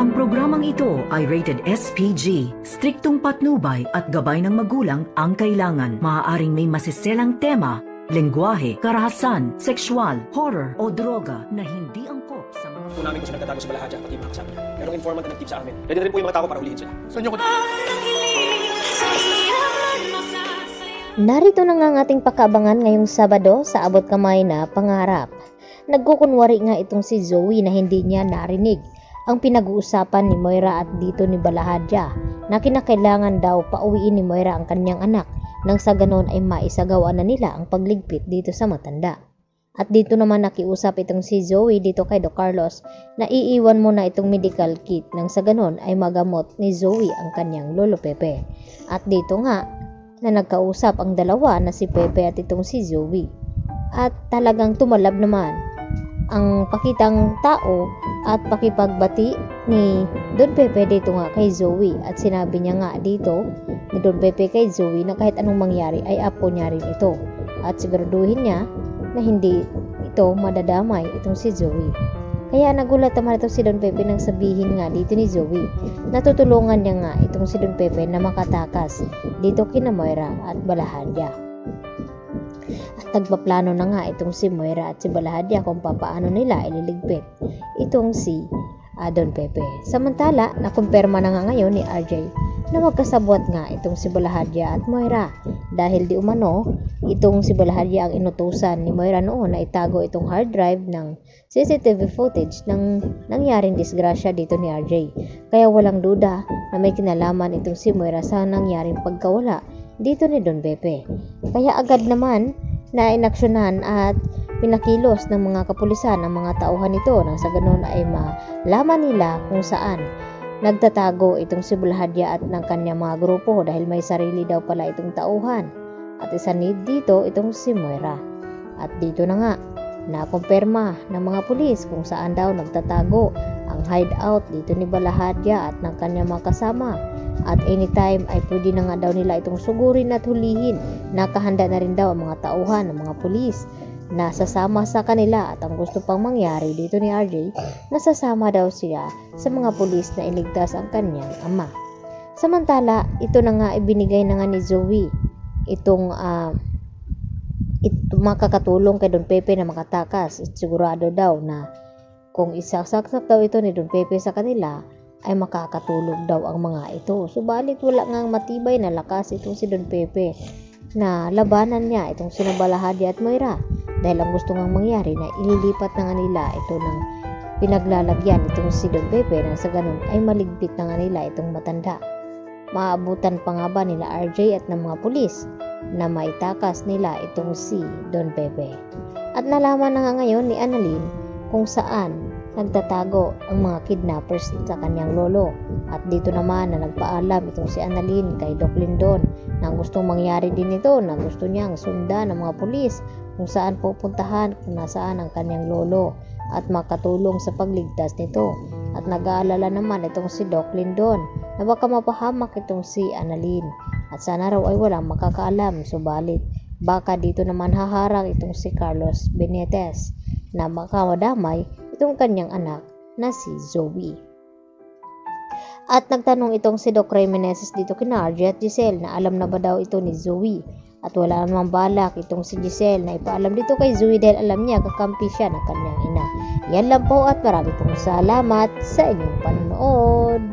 Ang programang ito ay rated SPG. Striktong patnubay at gabay ng magulang ang kailangan. Maaaring may masiselang tema, lengguwahe, karahasan, sexual, horror o droga na hindi angkop sa mga... Po namin kung saan nagtatago si Balahadja pati mga kasama niya. Merong informant na nag-tip sa amin. Ready na rin po yung mga tao para ulihin sila. Saan niyo ko... Narito na nga ang ating pakabangan ngayong Sabado sa abot kamay na pangarap. Nagkukunwari nga itong si Zoe na hindi niya narinig ang pinag-uusapan ni Moira at dito ni Balahadja na kinakailangan daw pauwiin ni Moira ang kanyang anak nang sa ganon ay maisagawa na nila ang pagligpit dito sa matanda. At dito naman nakiusap itong si Zoe dito kay Doc Carlos na iiwan mo na itong medical kit nang sa ganon ay magamot ni Zoe ang kanyang lolo Pepe. At dito nga na nagkausap ang dalawa na si Pepe at itong si Zoe. At talagang tumalab naman ang pakitang tao at pakipagbati ni Don Pepe dito nga kay Zoe. At sinabi niya nga dito ni Don Pepe kay Zoe na kahit anong mangyari ay apo niya rin ito. At siguraduhin niya na hindi ito madadamay itong si Zoe. Kaya nagulat naman ito si Don Pepe nang sabihin nga dito ni Zoe. Natutulungan niya nga itong si Don Pepe na makatakas dito kina Moira at Balahadja. At nagpaplano na nga itong si Moira at si Balahadja kung papaano nila ililigpit itong si Don Pepe. Samantala, nakumpirma na nga ngayon ni RJ na magkasabwat nga itong si Balahadja at Moira dahil di umano itong si Balahadja ang inutusan ni Moira noon na itago itong hard drive ng CCTV footage ng nangyaring disgrasya dito ni RJ. Kaya walang duda na may kinalaman itong si Moira sa nangyaring pagkawala dito ni Don Pepe. Kaya agad naman na inaksyonan at pinakilos ng mga kapulisan ang mga tauhan nito nang sa ganon ay malaman nila kung saan nagtatago itong si Balahadja at ng kanyang mga grupo dahil may sarili daw pala itong tauhan. At isa dito itong si Moira. At dito na nga nakumpirma ng mga pulis kung saan daw nagtatago ang hideout dito ni Balahadja at ng kanyang mga kasama. At anytime ay pwede na nga daw nila itong sugurin at hulihin. Nakahanda na rin daw ang mga tauhan ng mga pulis na sasama sa kanila. At ang gusto pang mangyari dito ni RJ, nasasama daw siya sa mga pulis na iligtas ang kanyang ama. Samantala, ito na nga ibinigay na nga ni Zoe itong makakatulong kay Don Pepe na makatakas. At sigurado daw na kung isasaksak daw ito ni Don Pepe sa kanila ay makakatulog daw ang mga ito. Subalit wala ngang matibay na lakas itong si Don Pepe na labanan niya itong sina Balahadja at Moira dahil ang gusto ngang mangyari na ililipat na nga nila ito ng pinaglalagyan itong si Don Pepe nang sa ganun ay maligpit na nga nila itong matanda. Maabutan pa nga ba nila RJ at ng mga pulis na maitakas nila itong si Don Pepe. At nalaman na nga ngayon ni Annalyn kung saan nagtatago ang mga kidnappers sa kanyang lolo. At dito naman na nagpaalam itong si Annalyn kay Doc Lindon na gustong mangyari din ito na gusto niyang sundan ng mga pulis kung saan pupuntahan kung nasaan ang kanyang lolo at makatulong sa pagligtas nito. At nag-aalala naman itong si Doc Lindon na baka mapahamak itong si Annalyn at sana raw ay walang makakaalam. Subalit baka dito naman haharang itong si Carlos Benitez na makamadamay itong kanyang anak na si Zoe. At nagtanong itong si Doc Ray Meneses dito kina RJ at Giselle na alam na ba daw ito ni Zoe. At wala namang balak itong si Giselle na ipaalam dito kay Zoe dahil alam niya kakampi siya ng kanyang ina. Yan lang po at marami pong salamat sa inyong panonood.